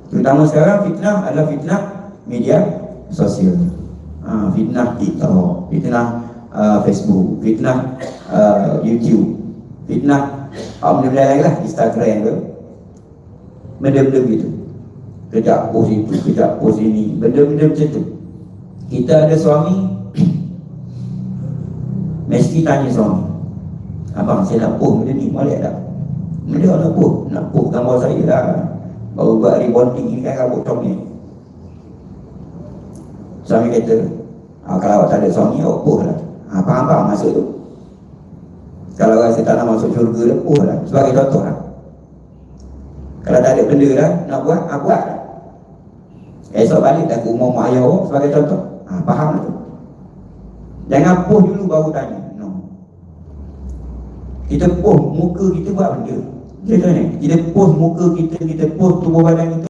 Terutama sekarang fitnah adalah fitnah media sosial. Fitnah TikTok, fitnah Facebook, fitnah YouTube, fitnah benda-benda lain lah, Instagram ke, benda-benda gitu. Kejap post itu, kejap post ini, benda-benda macam tu. Kita ada suami, mesti tanya suami, abang saya nak post benda ni, boleh tak? Dia nak post gambar saya lah, baru buat rebonding ni kan rambut comel. Suami kata, kalau awak tak ada suami, awak post lah. Faham maksud tu? Kalau rasa tak nak masuk syurga dah, post lah. Sebagai contoh lah. Kalau tak ada benda dah nak buat, buat lah. Esok balik dah ke rumah mak ayah awak, sebagai contoh. Faham lah tu. Jangan post dulu baru tanya. No. Kita post muka kita buat benda. Kita post muka kita, kita post tubuh badan kita.